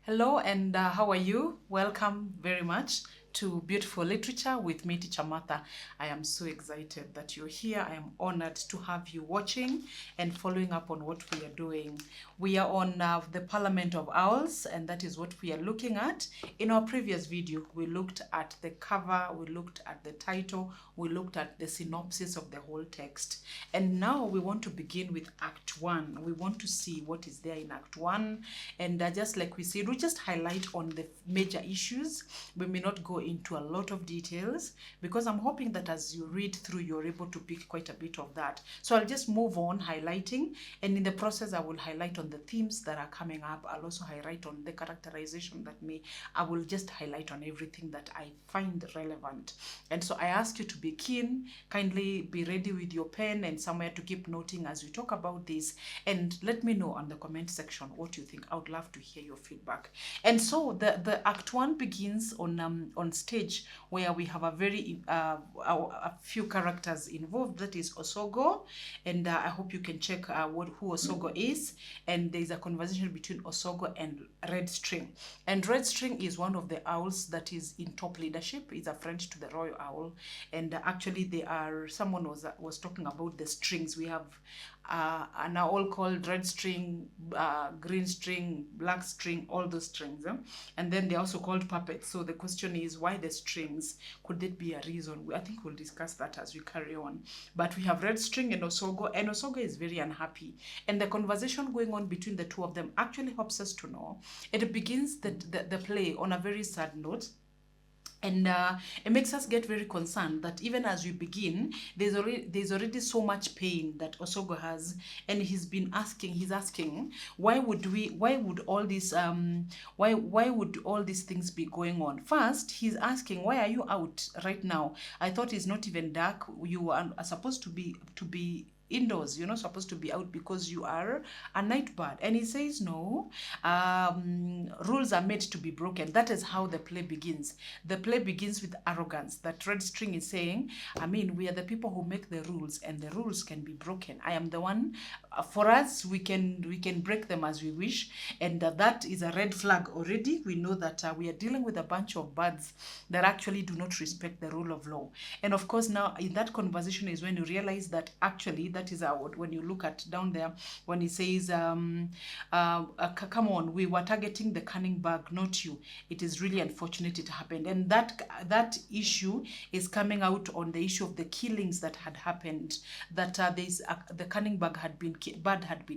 Hello and how are you? Welcome very much to Beautiful Literature with me, Teacher Martha. I am so excited that you're here. I am honored to have you watching and following up on what we are doing. We are on the Parliament of Owls, and that is what we are looking at. In our previous video, we looked at the cover, we looked at the title, we looked at the synopsis of the whole text. And now we want to begin with Act 1. We want to see what is there in Act 1. And just like we said, we just highlight on the major issues. We may not go into a lot of details because I'm hoping that as you read through, you're able to pick quite a bit of that. So I'll just move on highlighting, and in the process, I will highlight on the themes that are coming up. I'll also highlight on the characterization I will just highlight on everything that I find relevant. And so I ask you to be keen, kindly be ready with your pen and somewhere to keep noting as we talk about this, and let me know on the comment section what you think. I would love to hear your feedback. And so the Act 1 begins on stage where we have a few characters involved. That is Osogo, and I hope you can check who Osogo is. And there's a conversation between Osogo and Red String. And Red String is one of the owls that is in top leadership. He's a friend to the royal owl, and actually someone was talking about the strings. We have an owl called red string, green string, black string, all those strings, and then they're also called puppets. So the question is, why the strings? Could that be a reason? I think we'll discuss that as we carry on. But we have Red String and Osogo is very unhappy, and the conversation going on between the two of them actually helps us to know. It begins the play on a very sad note. And it makes us get very concerned that even as we begin, there's already so much pain that Osogo has, and he's asking, why would all these things be going on? First, he's asking, why are you out right now? I thought it's not even dark. You are supposed to be indoors. You're not supposed to be out because you are a night bird. And he says no, rules are made to be broken. That is how the play begins. The play begins with arrogance. That Red String is saying, we are the people who make the rules, and the rules can be broken. I am the one. For us, we can break them as we wish, and that is a red flag already. We know that we are dealing with a bunch of birds that actually do not respect the rule of law. And of course, now in that conversation is when you realize that actually that is when you look at down there when he says, come on, we were targeting the cunning bug, not you. It is really unfortunate it happened. And that issue is coming out on the issue of the killings that had happened, that the cunning bird had been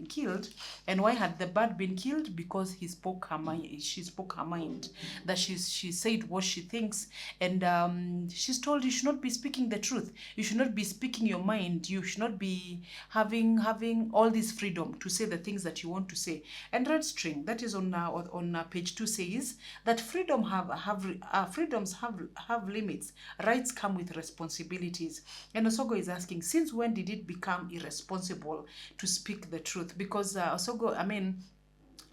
killed. And why had the bird been killed? Because she spoke her mind, that she said what she thinks, and she's told you should not be speaking the truth, you should not be speaking your mind, you should not be having all this freedom to say the things that you want to say. And Red String, that is on page 2, says that freedoms have limits. Rights come with responsibilities. And Osogo is asking, since when did it become irresponsible to speak the truth? Because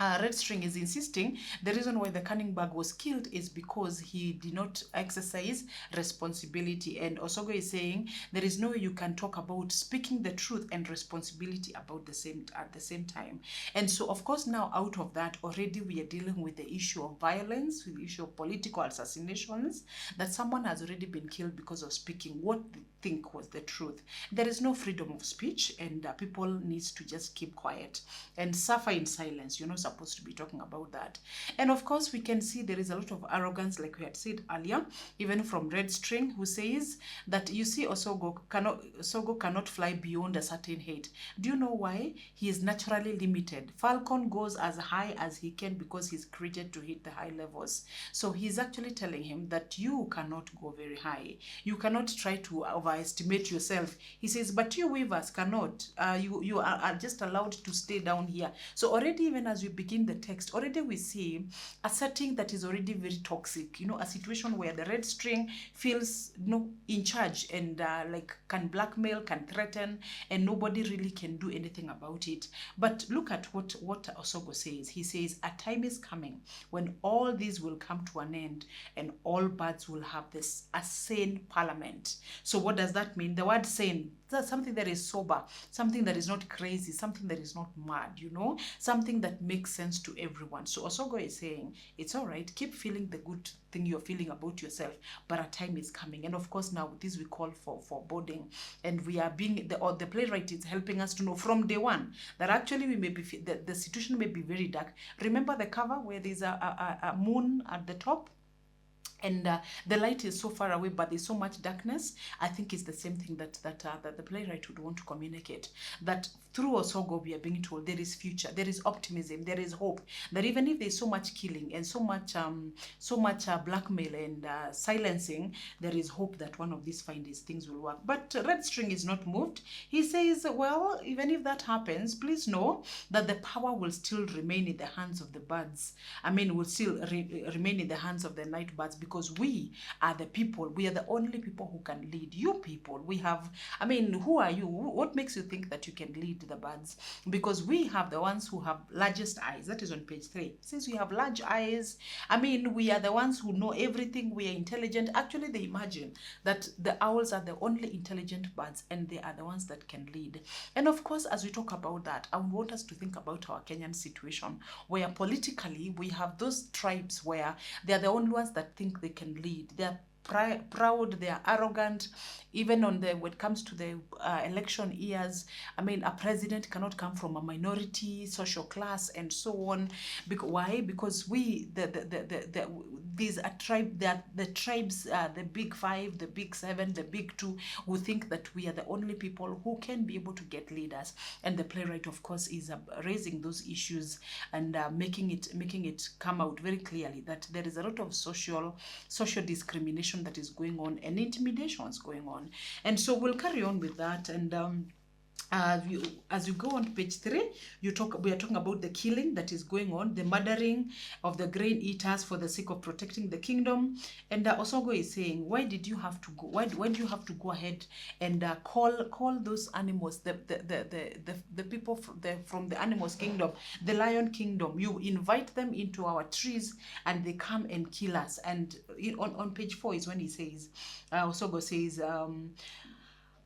Red String is insisting the reason why the cunning bug was killed is because he did not exercise responsibility. And Osogo is saying there is no way you can talk about speaking the truth and responsibility at the same time. And so, of course, now out of that, already we are dealing with the issue of violence, with the issue of political assassinations, that someone has already been killed because of speaking what they think was the truth. There is no freedom of speech, and people need to just keep quiet and suffer in silence. You're not supposed to be talking about that. And of course, we can see there is a lot of arrogance, like we had said earlier, even from Red String, who says that, you see, Osogo cannot fly beyond a certain height. Do you know why? He is naturally limited. Falcon goes as high as he can because he's created to hit the high levels. So he's actually telling him that you cannot go very high. You cannot try to overestimate yourself. He says, but you weavers cannot. You are just allowed to stay down here. So already, even as we begin the text, already we see a setting that is already very toxic. A situation where the Red String feels in charge and can blackmail, can threaten, and nobody really can do anything about it. But look at what Osogo says. He says, a time is coming when all these will come to an end and all birds will have a sane parliament. So what does that mean? The word sane, that's something that is sober, something that is not crazy, something that is not mad, something that makes makes sense to everyone. So Osogo is saying, it's all right, keep feeling the good thing you're feeling about yourself, but a time is coming. And of course, now this we call for foreboding, and we are being the playwright is helping us to know from day one that actually we may be the situation may be very dark. Remember the cover where there's a moon at the top, and the light is so far away, but there's so much darkness. I think it's the same thing that the playwright would want to communicate, that through Osogo we are being told there is future, there is optimism, there is hope, that even if there's so much killing and so much blackmail and silencing, there is hope that one of these things will work. But Red String is not moved. He says, well, even if that happens, please know that the power will still remain in the hands of the birds. I mean, will still remain in the hands of the night birds, because we are the people. We are the only people who can lead. You people, we have, I mean, who are you? What makes you think that you can lead the birds? Because we have the ones who have largest eyes. That is on page 3. Since we have large eyes, I mean, we are the ones who know everything. We are intelligent. Actually, they imagine that the owls are the only intelligent birds, and they are the ones that can lead. And of course, as we talk about that, I want us to think about our Kenyan situation, where politically we have those tribes where they are the only ones that think they can lead. They are proud, they are arrogant. Even when it comes to the election years, I mean, a president cannot come from a minority social class and so on. Why? Because we these are the tribes, the big 5, the big 7, the big 2, who think that we are the only people who can be able to get leaders. And the playwright, of course, is raising those issues and making it come out very clearly that there is a lot of social discrimination that is going on and intimidations going on. And so we'll carry on with that. And as you go on to page 3, we are talking about the killing that is going on, the murdering of the grain eaters for the sake of protecting the kingdom. And Osogo is saying, why did you have to go? Why do you have to go ahead and call those animals, the people from the animals kingdom, the lion kingdom? You invite them into our trees and they come and kill us. And on page 4 is when he says, Osogo says,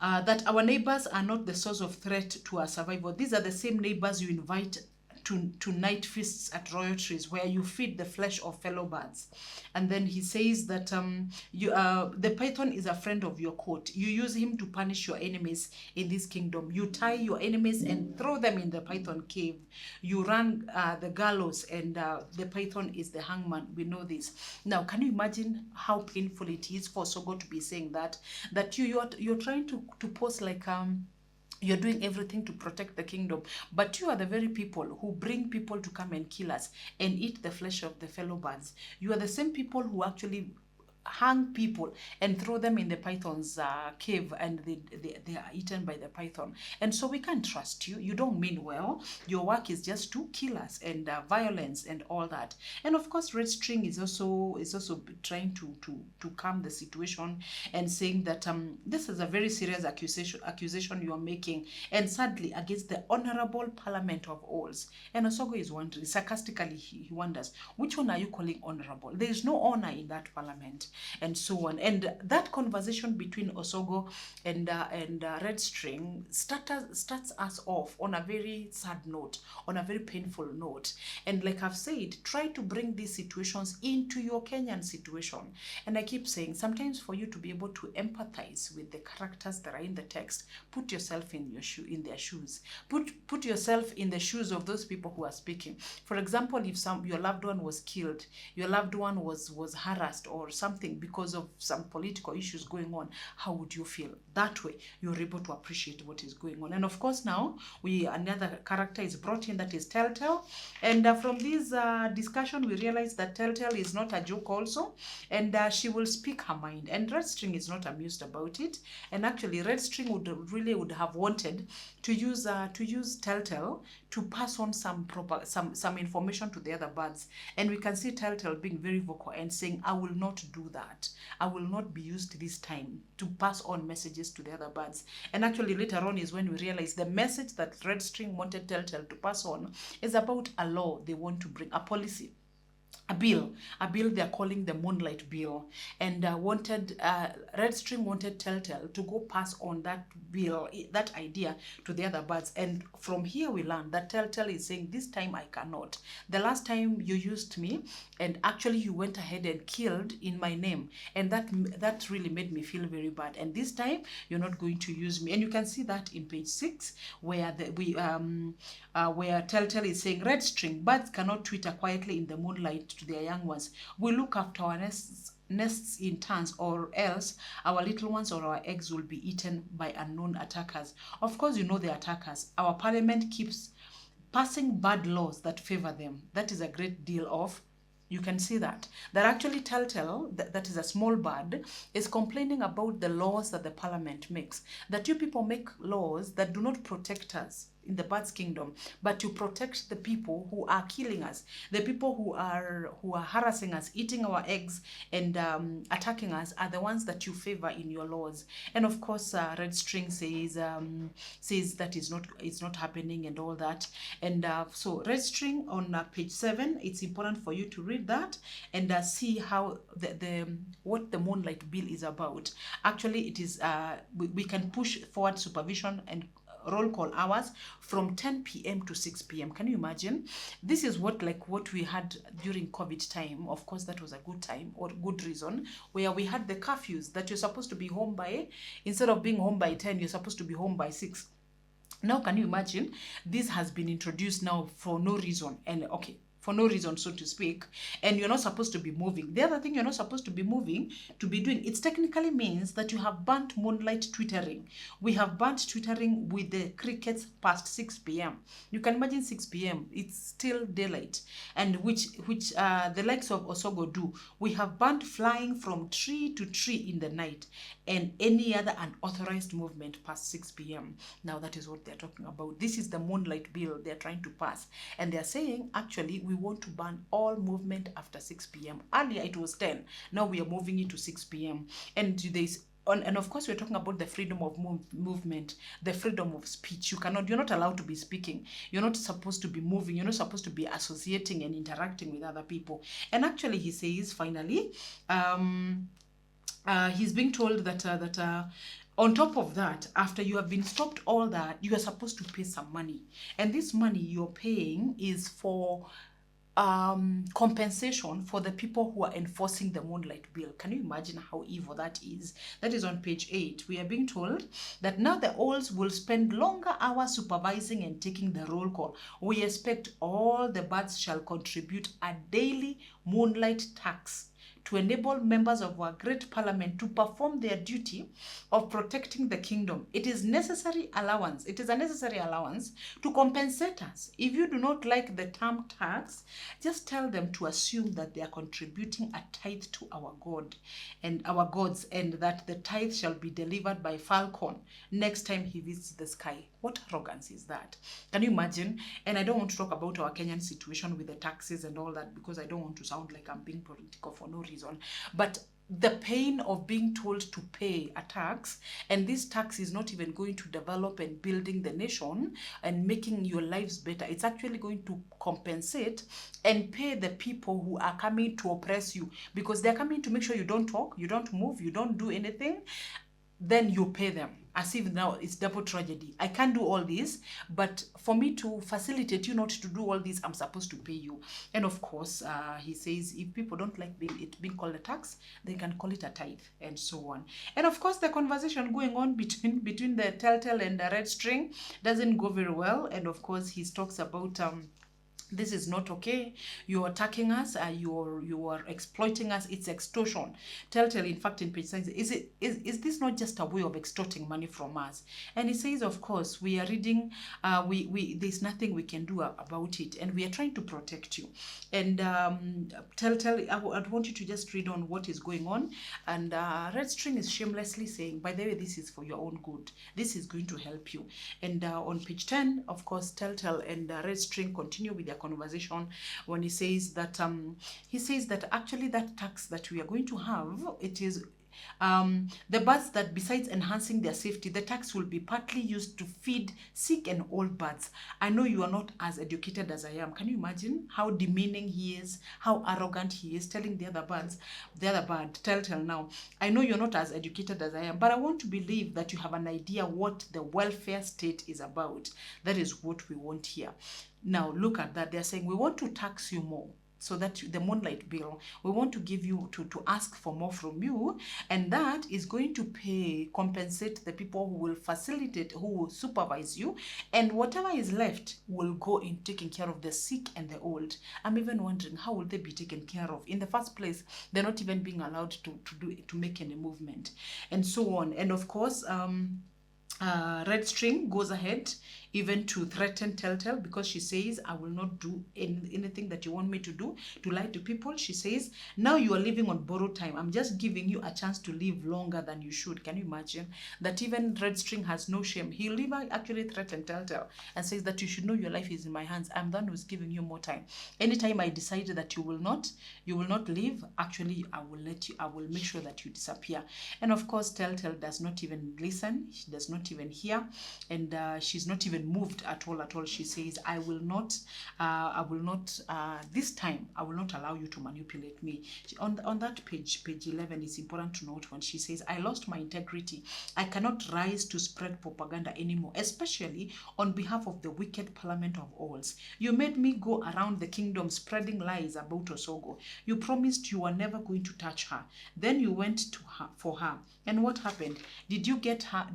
that our neighbors are not the source of threat to our survival. These are the same neighbors you invite to night feasts at royal trees, where you feed the flesh of fellow birds. And then he says that the python is a friend of your court. You use him to punish your enemies in this kingdom. You tie your enemies and throw them in the python cave. You run the gallows, and the python is the hangman. We know this. Now, can you imagine how painful it is for Sogo to be saying that you're trying to pose like you're doing everything to protect the kingdom, but you are the very people who bring people to come and kill us and eat the flesh of the fellow birds. You are the same people who actually hang people and throw them in the python's cave, and they are eaten by the python. And so we can't trust you. You don't mean well. Your work is just to kill us and violence and all that. And of course, Red String is also trying to calm the situation and saying that this is a very serious accusation you are making, and sadly against the honorable parliament of Owls. And Osogo is wondering sarcastically, he wonders, which one are you calling honorable? There is no honor in that parliament. And so on. And that conversation between Osogo and Red String starts us off on a very sad note, on a very painful note. And like I've said, try to bring these situations into your Kenyan situation. And I keep saying, sometimes for you to be able to empathize with the characters that are in the text, put yourself in their shoes. Put yourself in the shoes of those people who are speaking. For example, if your loved one was killed, your loved one was harassed or something because of some political issues going on, how would you feel? That way, you're able to appreciate what is going on. And of course, now another character is brought in, that is Telltale. And from this discussion, we realize that Telltale is not a joke also, and she will speak her mind. And Red String is not amused about it. And actually, Red String would have wanted to use Telltale to pass on some information to the other birds. And we can see Telltale being very vocal and saying, I will not do that. I will not be used this time to pass on messages to the other birds. And actually later on is when we realize the message that Red String wanted Telltale to pass on is about a law they want to bring, a policy a bill they're calling the Moonlight Bill, and wanted Red String wanted Telltale to go pass on that bill, that idea, to the other birds. And from here we learn that Telltale is saying, this time I cannot. The last time you used me, and actually you went ahead and killed in my name, and that really made me feel very bad. And this time you're not going to use me. And you can see that in page 6, where where Telltale is saying, Red String, birds cannot twitter quietly in the moonlight to their young ones. We look after our nests in turns, or else our little ones or our eggs will be eaten by unknown attackers. Of course, you know the attackers. Our parliament keeps passing bad laws that favor them. That is a great deal of, you can see that actually Telltale, that is a small bird, is complaining about the laws that the parliament makes, that you people make laws that do not protect us in the bird's kingdom, but to protect the people who are killing us, the people who are harassing us, eating our eggs, and attacking us, are the ones that you favor in your laws. And of course, Red String says that it's not happening and all that. And so Red String on page 7, it's important for you to read that and see how what the Moonlight Bill is about. Actually, it is we can push forward supervision and roll call hours from 10 p.m. to 6 p.m. Can you imagine? This is what we had during COVID time. Of course, that was a good time or good reason, where we had the curfews that you're supposed to be home by, instead of being home by 10, you're supposed to be home by 6. Now, can you imagine? This has been introduced now for no reason. And okay, for no reason, so to speak, and you're not supposed to be moving. The other thing you're not supposed to be moving, to be doing, it technically means that you have burnt moonlight twittering. We have burnt twittering with the crickets past 6 p.m. You can imagine 6 p.m. It's still daylight, and which the likes of Osogo do. We have burnt flying from tree to tree in the night, and any other unauthorized movement past 6 p.m. Now that is what they're talking about. This is the Moonlight Bill they're trying to pass, and they're saying actually we want to ban all movement after 6 p.m. Earlier it was 10. Now we are moving it to 6 p.m. And and of course we're talking about the freedom of movement, the freedom of speech. You're not allowed to be speaking. You're not supposed to be moving. You're not supposed to be associating and interacting with other people. And actually he says finally, he's being told that on top of that, after you have been stopped all that, you are supposed to pay some money. And this money you're paying is for compensation for the people who are enforcing the Moonlight Bill. Can you imagine how evil that is? That is on page 8. We are being told that now the owls will spend longer hours supervising and taking the roll call. We expect all the birds shall contribute a daily moonlight tax to enable members of our great parliament to perform their duty of protecting the kingdom. It is a necessary allowance to compensate us. If you do not like the term tax, just tell them to assume that they are contributing a tithe to our God and our gods, and that the tithe shall be delivered by falcon next time he visits the sky. What arrogance is that? Can you imagine? And I don't want to talk about our Kenyan situation with the taxes and all that, because I don't want to sound like I'm being political for no reason. But the pain of being told to pay a tax, and this tax is not even going to develop and building the nation and making your lives better. It's actually going to compensate and pay the people who are coming to oppress you, because they're coming to make sure you don't talk, you don't move, you don't do anything. Then you pay them, as if now it's double tragedy. I can't do all this, but for me to facilitate you not to do all this, I'm supposed to pay you. And of course, he says if people don't like it being called a tax, they can call it a tithe, and so on. And of course, the conversation going on between the Telltale and the Red String doesn't go very well. And of course, he talks about this is not okay. You're attacking us. You are exploiting us. It's extortion. Telltale, in fact, in page 6, is this not just a way of extorting money from us? And he says, of course, we are reading. There's nothing we can do about it, and we are trying to protect you. And Telltale, I'd want you to just read on what is going on. And Red String is shamelessly saying, by the way, this is for your own good. This is going to help you. And on page 10, of course, Telltale and Red String continue with their conversation when he says that actually that tax that we are going to have, it is The birds that besides enhancing their safety, the tax will be partly used to feed sick and old birds. I know you are not as educated as I am. Can you imagine how demeaning he is, how arrogant he is, telling the other birds, the other bird, telltale now, I know you're not as educated as I am, but I want to believe that you have an idea what the welfare state is about. That is what we want here. Now look at that. They're saying we want to tax you more. So that the Moonlight Bill, we want to give you, to ask for more from you, and that is going to compensate the people who will facilitate, who will supervise you, and whatever is left will go in taking care of the sick and the old. I'm even wondering, how will they be taken care of? In the first place, they're not even being allowed to make any movement, and so on. And of course, Red String goes ahead even to threaten Telltale, because she says, I will not do anything that you want me to do, to lie to people. She says, now you are living on borrowed time. I'm just giving you a chance to live longer than you should. Can you imagine that even Red String has no shame? He'll even actually threaten Telltale and says that you should know your life is in my hands. I'm the one who's giving you more time. Anytime I decide that you will not live, actually I will make sure that you disappear. And of course, Telltale does not even listen. She does not even hear, and she's not even moved at all. She says, I will not this time I will not allow you to manipulate me. On that page 11, it's important to note when she says, I lost my integrity. I cannot rise to spread propaganda anymore, especially on behalf of the wicked Parliament of Owls. You made me go around the kingdom spreading lies about Osogo. You promised you were never going to touch her. Then you went to her for her. And what happened? Did you get her?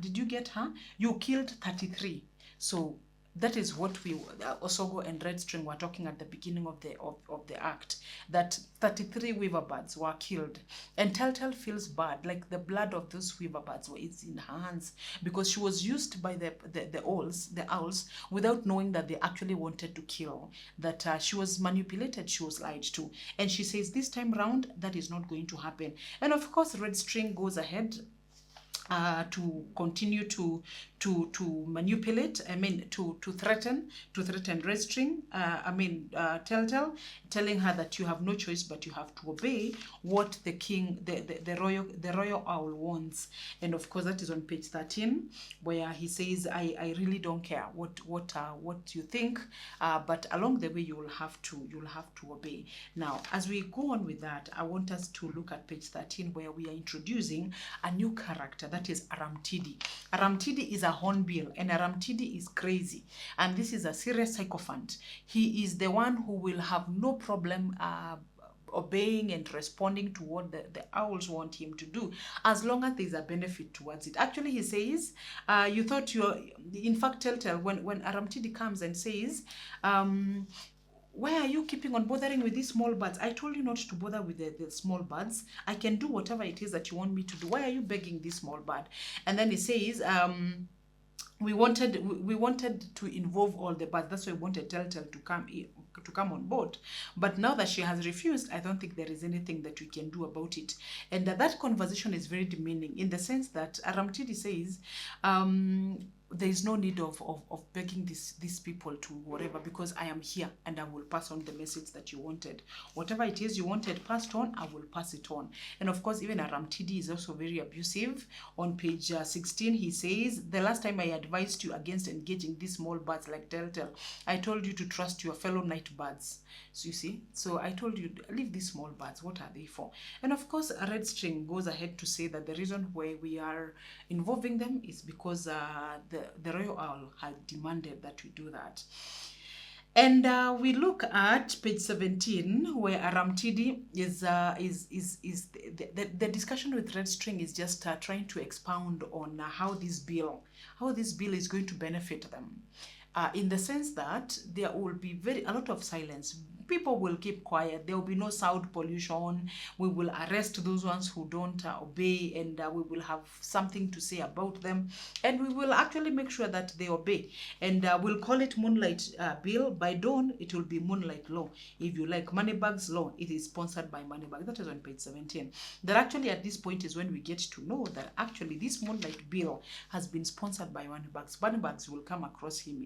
You killed 33. So that is what we, Osogo and Red String, were talking at the beginning of the act, that 33 weaver birds were killed. And Telltale feels bad, like the blood of those weaver birds is in her hands, because she was used by the owls, without knowing that they actually wanted to kill, that she was manipulated, she was lied to. And she says, this time round, that is not going to happen. And of course, Red String goes ahead to continue to manipulate, to threaten Red String, Telltale, telling her that you have no choice but you have to obey what the king, the royal owl wants. And of course, that is on page 13, where he says, I really don't care what you think, but along the way you'll have to obey. Now, as we go on with that, I want us to look at page 13, where we are introducing a new character, that is Aram Tidi. Aram Tidi is a hornbill, and Aram Tidi is crazy, and this is a serious sycophant. He is the one who will have no problem obeying and responding to what the owls want him to do, as long as there's a benefit towards it. Actually, he says, you thought you're, in fact, Telltale, when Aram Tidi comes and says, why are you keeping on bothering with these small birds? I told you not to bother with the small birds. I can do whatever it is that you want me to do. Why are you begging this small bird? And then he says, we wanted to involve all the birds. That's why we wanted Telltale to come on board. But now that she has refused, I don't think there is anything that we can do about it. And that conversation is very demeaning, in the sense that Aram Tidi says, there is no need of begging these people to whatever, because I am here and I will pass on the message that you wanted. Whatever it is you wanted passed on, I will pass it on. And of course, even Aram Tidi is also very abusive. On page 16, he says, the last time I advised you against engaging these small birds like Telltale, I told you to trust your fellow night birds. So you see, so I told you, leave these small birds. What are they for? And of course, Red String goes ahead to say that the reason why we are involving them is because the royal owl had demanded that we do that. And we look at page 17, where Aram Tidi is the discussion with Red String is just trying to expound on how this bill is going to benefit them, in the sense that there will be a lot of silence. People will keep quiet. There will be no sound pollution. We will arrest those ones who don't obey, and we will have something to say about them. And we will actually make sure that they obey. And we'll call it Moonlight Bill. By dawn, it will be Moonlight Law. If you like Moneybags Law, it is sponsored by Moneybags. That is on page 17. That actually at this point is when we get to know that actually this Moonlight Bill has been sponsored by Moneybags. Moneybags will come across him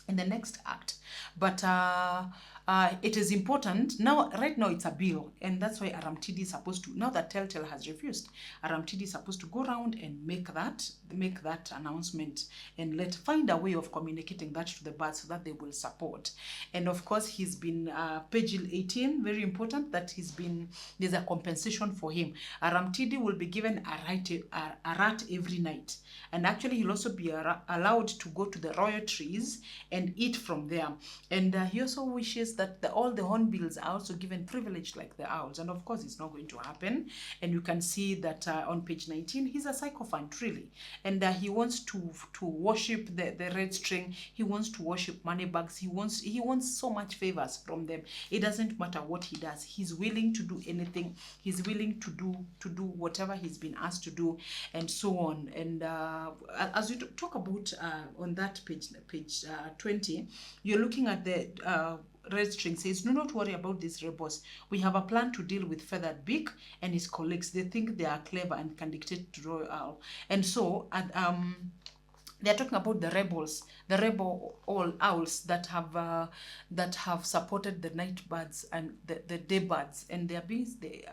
in the next act. But it is important now. Right now it's a bill, and that's why Aram TD is supposed to, now that Telltale has refused, Aram TD is supposed to go around and make that announcement and find a way of communicating that to the birds so that they will support. And of course he's been page 18, very important that there's a compensation for him. Aram TD will be given a rat every night, and actually he'll also be allowed to go to the royal trees and eat from there. And he also wishes that all the hornbills are also given privilege like the owls, and of course it's not going to happen. And you can see that on page 19 he's a sycophant really, and he wants to worship the red string. He wants to worship money bags. He wants so much favors from them. It doesn't matter what he does. He's willing to do anything. He's willing to do whatever he's been asked to do, and so on. And as we talk about on that page 20, you're looking at the red string says, do not worry about these rebels. We have a plan to deal with Feathered Beak and his colleagues. They think they are clever and can dictate to Royal Owl. And so they're talking about the rebels, the rebel all owls that have supported the night birds and the day birds, and they're being the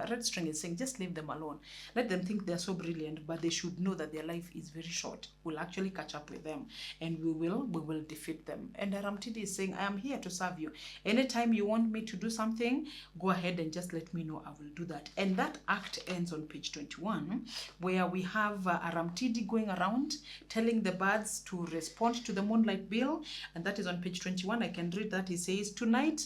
red string is saying, just leave them alone. Let them think they're so brilliant, but they should know that their life is very short. We'll actually catch up with them, and we will defeat them. And Aram TD is saying, I am here to serve you. Anytime you want me to do something, go ahead and just let me know. I will do that. And that act ends on page 21, where we have Aram TD going around telling the birds to respond to the Moonlight Bill, and that is on page 21. I can read that. He says, tonight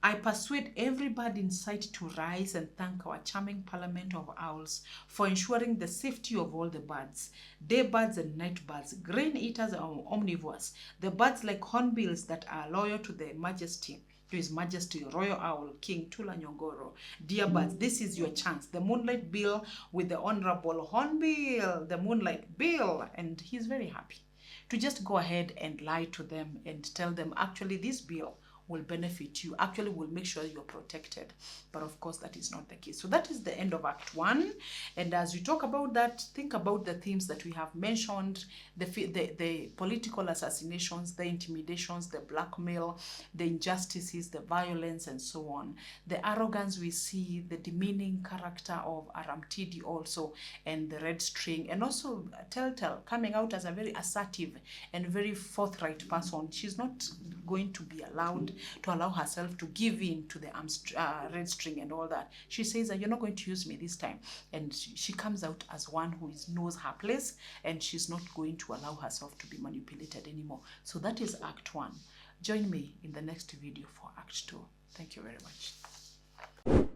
I persuade every bird in sight to rise and thank our charming parliament of owls for ensuring the safety of all the birds, day birds and night birds, grain eaters and omnivores, the birds like hornbills that are loyal to His Majesty Royal Owl King Tula Nyongoro. Dear birds, this is your chance. The Moonlight Bill with the Honorable Hornbill, the Moonlight Bill. And he's very happy to just go ahead and lie to them and tell them, actually, this bill will benefit you, actually will make sure you're protected. But of course, that is not the case. So that is the end of Act 1. And as we talk about that, think about the themes that we have mentioned, the political assassinations, the intimidations, the blackmail, the injustices, the violence, and so on. The arrogance we see, the demeaning character of Aram TD also, and the red string, and also Telltale coming out as a very assertive and very forthright person. She's not going to be allowed to allow herself to give in to the red string and all that. She says that you're not going to use me this time. And she comes out as one who knows her place, and she's not going to allow herself to be manipulated anymore. So that is Act 1. Join me in the next video for Act 2. Thank you very much.